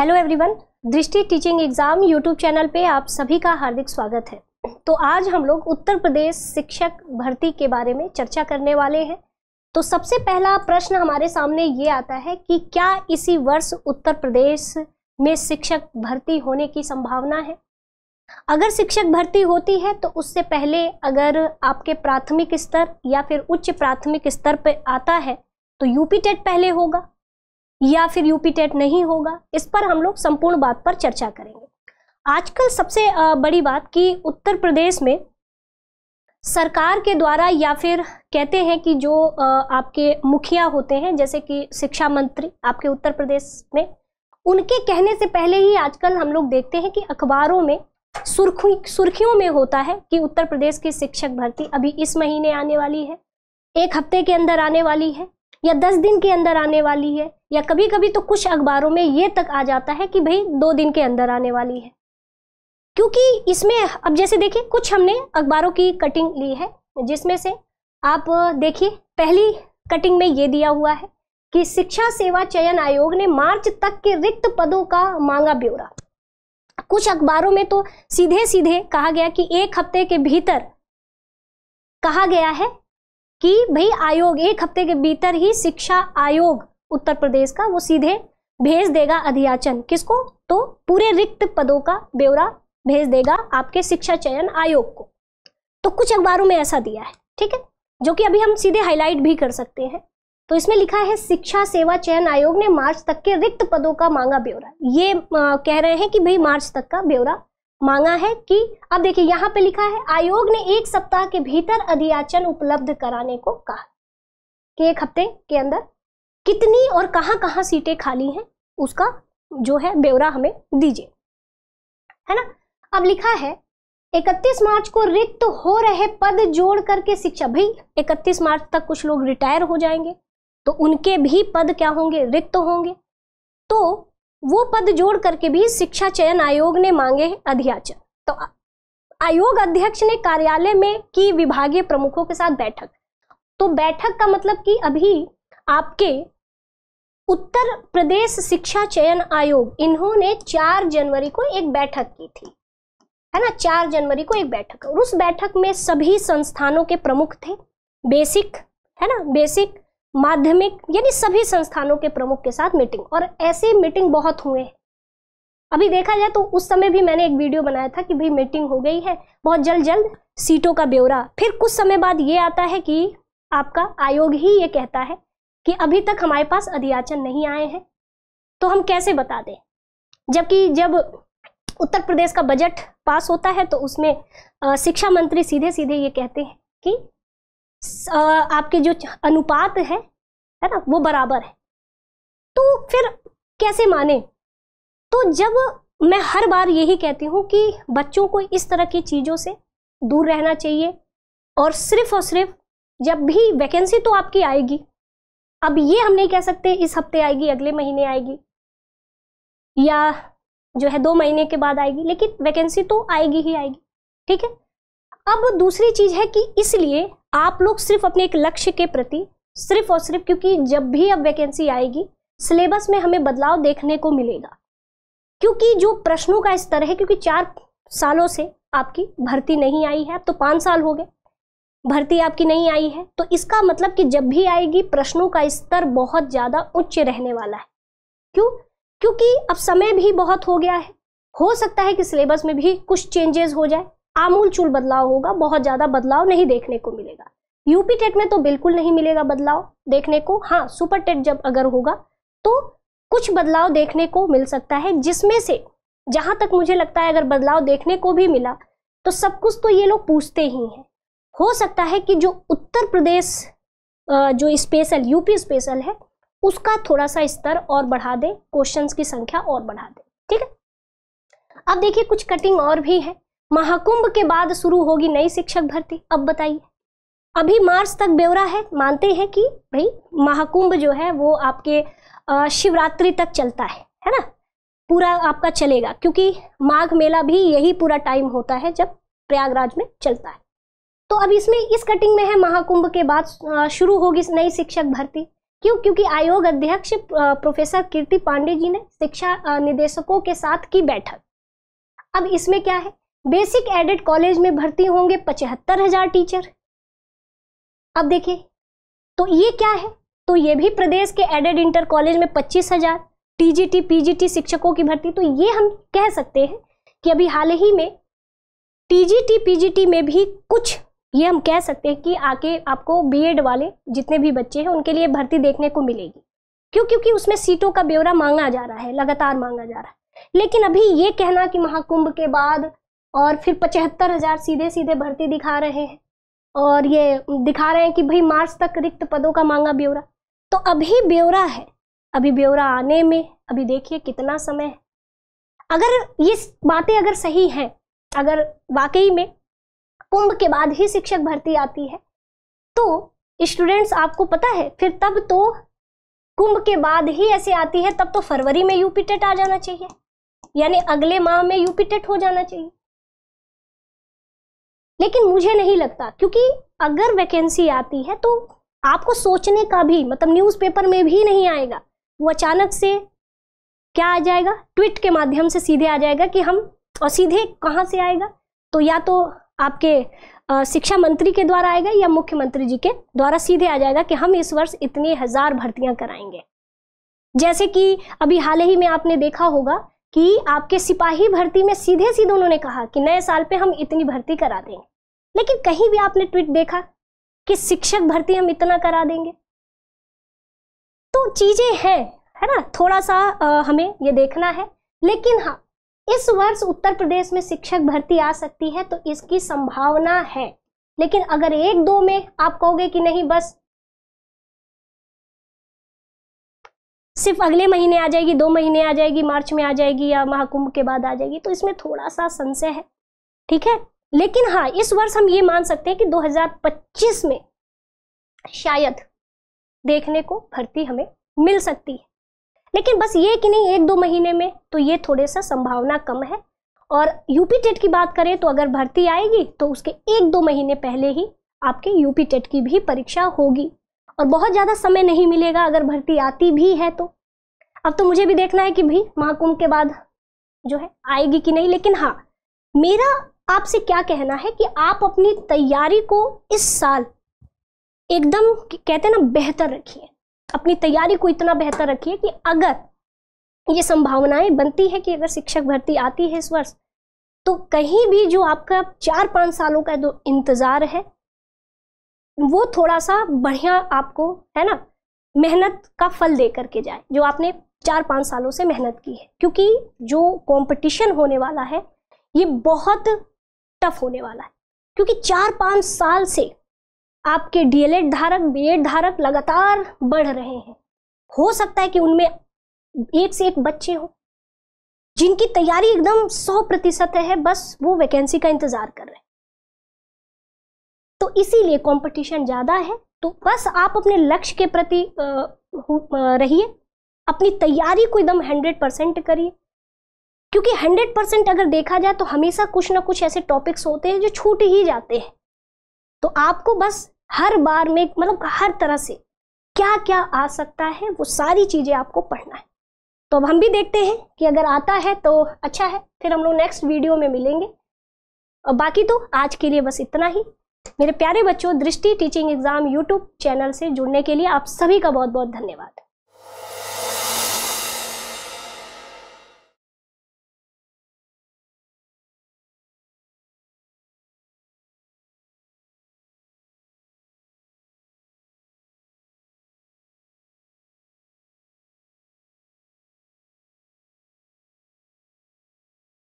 Hello everyone, दृष्टि teaching exam YouTube channel पे आप सभी का हार्दिक स्वागत है। तो आज हम लोग उत्तर प्रदेश शिक्षक भर्ती के बारे में चर्चा करने वाले हैं। तो सबसे पहला प्रश्न हमारे सामने ये आता है कि क्या इसी वर्ष उत्तर प्रदेश में शिक्षक भर्ती होने की संभावना है। अगर शिक्षक भर्ती होती है तो उससे पहले अगर आपके प्राथमिक स्तर या फिर उच्च प्राथमिक स्तर पर आता है तो यूपी टेट पहले होगा या फिर यूपी टेट नहीं होगा। इस पर हम लोग संपूर्ण बात पर चर्चा करेंगे। आजकल सबसे बड़ी बात कि उत्तर प्रदेश में सरकार के द्वारा या फिर कहते हैं कि जो आपके मुखिया होते हैं जैसे कि शिक्षा मंत्री आपके उत्तर प्रदेश में, उनके कहने से पहले ही आजकल हम लोग देखते हैं कि अखबारों में सुर्खियों में होता है कि उत्तर प्रदेश की शिक्षक भर्ती अभी इस महीने आने वाली है, एक हफ्ते के अंदर आने वाली है या 10 दिन के अंदर आने वाली है, या कभी कभी तो कुछ अखबारों में ये तक आ जाता है कि भाई 2 दिन के अंदर आने वाली है। क्योंकि इसमें अब जैसे देखिए कुछ हमने अखबारों की कटिंग ली है जिसमें से आप देखिए पहली कटिंग में ये दिया हुआ है कि शिक्षा सेवा चयन आयोग ने मार्च तक के रिक्त पदों का मांगा ब्यौरा। कुछ अखबारों में तो सीधे सीधे कहा गया कि 1 हफ्ते के भीतर कहा गया है कि भाई आयोग 1 हफ्ते के भीतर ही शिक्षा आयोग उत्तर प्रदेश का वो सीधे भेज देगा अधियाचन किसको, तो पूरे रिक्त पदों का ब्यौरा भेज देगा आपके शिक्षा चयन आयोग को। तो कुछ अखबारों में ऐसा दिया है, ठीक है, जो कि अभी हम सीधे हाईलाइट भी कर सकते हैं। तो इसमें लिखा है शिक्षा सेवा चयन आयोग ने मार्च तक के रिक्त पदों का मांगा ब्यौरा। ये कह रहे हैं कि भाई मार्च तक का ब्यौरा मांगा है। कि अब देखिए यहाँ पे लिखा है आयोग ने 1 सप्ताह के भीतर अधियाचन उपलब्ध कराने को कहा कि 1 हफ्ते के अंदर कितनी और कहां सीटें खाली हैं उसका जो है ब्यौरा हमें दीजिए, है ना। अब लिखा है 31 मार्च को रिक्त हो रहे पद जोड़ करके शिक्षा, भाई 31 मार्च तक कुछ लोग रिटायर हो जाएंगे तो उनके भी पद क्या होंगे, रिक्त होंगे। तो वो पद जोड़ करके भी शिक्षा चयन आयोग ने मांगे अधियाचन। तो आयोग अध्यक्ष ने कार्यालय में की विभागीय प्रमुखों के साथ बैठक। तो बैठक का मतलब कि अभी आपके उत्तर प्रदेश शिक्षा चयन आयोग इन्होंने 4 जनवरी को एक बैठक की थी, है ना। 4 जनवरी को एक बैठक, और उस बैठक में सभी संस्थानों के प्रमुख थे, बेसिक, है ना, बेसिक, माध्यमिक, यानी सभी संस्थानों के प्रमुख के साथ मीटिंग। और ऐसी मीटिंग बहुत हुए हैं। अभी देखा जाए तो उस समय भी मैंने एक वीडियो बनाया था कि भाई मीटिंग हो गई है, बहुत जल्द सीटों का ब्यौरा। फिर कुछ समय बाद ये आता है कि आपका आयोग ही ये कहता है कि अभी तक हमारे पास अधियाचन नहीं आए हैं, तो हम कैसे बता दें। जबकि जब उत्तर प्रदेश का बजट पास होता है तो उसमें शिक्षा मंत्री सीधे सीधे ये कहते हैं कि आपके जो अनुपात है ना, वो बराबर है। तो फिर कैसे माने। तो जब मैं हर बार यही कहती हूँ कि बच्चों को इस तरह की चीज़ों से दूर रहना चाहिए, और सिर्फ जब भी वैकेंसी तो आपकी आएगी, अब ये हम नहीं कह सकते इस हफ्ते आएगी, अगले महीने आएगी, या जो है 2 महीने के बाद आएगी, लेकिन वैकेंसी तो आएगी ही आएगी, ठीक है। अब दूसरी चीज है कि इसलिए आप लोग सिर्फ अपने एक लक्ष्य के प्रति सिर्फ और सिर्फ, क्योंकि जब भी अब वैकेंसी आएगी सिलेबस में हमें बदलाव देखने को मिलेगा, क्योंकि जो प्रश्नों का स्तर है, क्योंकि 4 सालों से आपकी भर्ती नहीं आई है, अब तो 5 साल हो गए भर्ती आपकी नहीं आई है, तो इसका मतलब कि जब भी आएगी प्रश्नों का स्तर बहुत ज्यादा उच्च रहने वाला है। क्यों? क्योंकि अब समय भी बहुत हो गया है, हो सकता है कि सिलेबस में भी कुछ चेंजेस हो जाए, आमूलचूल बदलाव होगा, बहुत ज्यादा बदलाव नहीं देखने को मिलेगा। यूपी टेट में तो बिल्कुल नहीं मिलेगा बदलाव देखने को। हाँ, सुपर टेट जब अगर होगा तो कुछ बदलाव देखने को मिल सकता है, जिसमें से जहां तक मुझे लगता है अगर बदलाव देखने को भी मिला तो सब कुछ तो ये लोग पूछते ही हैं। हो सकता है कि जो उत्तर प्रदेश जो स्पेशल यूपी स्पेशल है उसका थोड़ा सा स्तर और बढ़ा दे, क्वेश्चंस की संख्या और बढ़ा दे, ठीक है। अब देखिए कुछ कटिंग और भी है। महाकुंभ के बाद शुरू होगी नई शिक्षक भर्ती। अब बताइए, अभी मार्च तक ब्यौरा है, मानते हैं कि भाई महाकुंभ जो है वो आपके शिवरात्रि तक चलता है ना, पूरा आपका चलेगा, क्योंकि माघ मेला भी यही पूरा टाइम होता है जब प्रयागराज में चलता है। तो अब इसमें इस कटिंग में है महाकुंभ के बाद शुरू होगी नई शिक्षक भर्ती। क्यों? क्योंकि आयोग अध्यक्ष प्रोफेसर कीर्ति पांडे जी ने शिक्षा निदेशकों के साथ की बैठक। अब इसमें क्या है, बेसिक एडेड कॉलेज में भर्ती होंगे 75,000 टीचर। अब देखिए, तो ये क्या है, तो ये भी प्रदेश के एडेड इंटर कॉलेज में 25,000, टीजीटी पीजीटी शिक्षकों की भर्ती। तो ये हम कह सकते हैं कि अभी हाल ही में टीजीटी पीजीटी में भी कुछ, ये हम कह सकते हैं कि आके आपको बीएड वाले जितने भी बच्चे हैं उनके लिए भर्ती देखने को मिलेगी। क्यों? क्योंकि उसमें सीटों का ब्यौरा मांगा जा रहा है, लगातार मांगा जा रहा है। लेकिन अभी ये कहना कि महाकुंभ के बाद और फिर 75,000 सीधे सीधे भर्ती दिखा रहे हैं, और ये दिखा रहे हैं कि भाई मार्च तक रिक्त पदों का मांगा ब्यौरा, तो अभी ब्यौरा है, अभी ब्यौरा आने में अभी देखिए कितना समय है। अगर ये बातें अगर सही हैं, अगर वाकई में कुंभ के बाद ही शिक्षक भर्ती आती है, तो स्टूडेंट्स आपको पता है फिर तब तो कुंभ के बाद ही ऐसे आती है, तब तो फरवरी में यूपी टेट आ जाना चाहिए, यानी अगले माह में यूपी टेट हो जाना चाहिए। लेकिन मुझे नहीं लगता, क्योंकि अगर वैकेंसी आती है तो आपको सोचने का भी मतलब न्यूज़पेपर में भी नहीं आएगा, वो अचानक से क्या आ जाएगा, ट्वीट के माध्यम से सीधे आ जाएगा कि हम, और सीधे कहाँ से आएगा, तो या तो आपके शिक्षा मंत्री के द्वारा आएगा या मुख्यमंत्री जी के द्वारा सीधे आ जाएगा कि हम इस वर्ष इतनी 1000 भर्तियां कराएंगे। जैसे कि अभी हाल ही में आपने देखा होगा कि आपके सिपाही भर्ती में सीधे सीधे उन्होंने कहा कि नए साल पे हम इतनी भर्ती करा देंगे, लेकिन कहीं भी आपने ट्वीट देखा कि शिक्षक भर्ती हम इतना करा देंगे? तो चीजें हैं, है ना, थोड़ा सा हमें ये देखना है। लेकिन हाँ, इस वर्ष उत्तर प्रदेश में शिक्षक भर्ती आ सकती है, तो इसकी संभावना है। लेकिन अगर 1-2 में आप कहोगे कि नहीं बस सिर्फ अगले महीने आ जाएगी, 2 महीने आ जाएगी, मार्च में आ जाएगी या महाकुंभ के बाद आ जाएगी, तो इसमें थोड़ा सा संशय है, ठीक है। लेकिन हाँ, इस वर्ष हम ये मान सकते हैं कि 2025 में शायद देखने को भर्ती हमें मिल सकती है। लेकिन बस ये कि नहीं 1-2 महीने में, तो ये थोड़े सा संभावना कम है। और यूपी टेट की बात करें तो अगर भर्ती आएगी तो उसके 1-2 महीने पहले ही आपके यूपी टेट की भी परीक्षा होगी, और बहुत ज़्यादा समय नहीं मिलेगा अगर भर्ती आती भी है तो। अब तो मुझे भी देखना है कि भाई महाकुंभ के बाद जो है आएगी कि नहीं। लेकिन हाँ, मेरा आपसे क्या कहना है कि आप अपनी तैयारी को इस साल एकदम कहते हैं ना बेहतर रखिए, अपनी तैयारी को इतना बेहतर रखिए कि अगर ये संभावनाएं बनती है कि अगर शिक्षक भर्ती आती है इस वर्ष, तो कहीं भी जो आपका 4-5 सालों का जो इंतजार है वो थोड़ा सा बढ़िया आपको, है ना, मेहनत का फल दे करके जाए, जो आपने 4-5 सालों से मेहनत की है। क्योंकि जो कंपटीशन होने वाला है ये बहुत टफ होने वाला है, क्योंकि 4-5 साल से आपके डीएलएड धारक, बीएड धारक लगातार बढ़ रहे हैं। हो सकता है कि उनमें एक से एक बच्चे हो जिनकी तैयारी एकदम 100% है, बस वो वैकेंसी का इंतजार कर रहे हैं। तो इसीलिए कंपटीशन ज्यादा है। तो बस आप अपने लक्ष्य के प्रति रहिए, अपनी तैयारी को एकदम 100% करिए, क्योंकि 100% अगर देखा जाए तो हमेशा कुछ ना कुछ ऐसे टॉपिक्स होते हैं जो छूट ही जाते हैं। तो आपको बस हर बार में मतलब हर तरह से क्या क्या आ सकता है वो सारी चीजें आपको पढ़ना है। तो अब हम भी देखते हैं कि अगर आता है तो अच्छा है, फिर हम लोग नेक्स्ट वीडियो में मिलेंगे। और बाकी तो आज के लिए बस इतना ही। मेरे प्यारे बच्चों, दृष्टि टीचिंग एग्जाम यूट्यूब चैनल से जुड़ने के लिए आप सभी का बहुत बहुत धन्यवाद।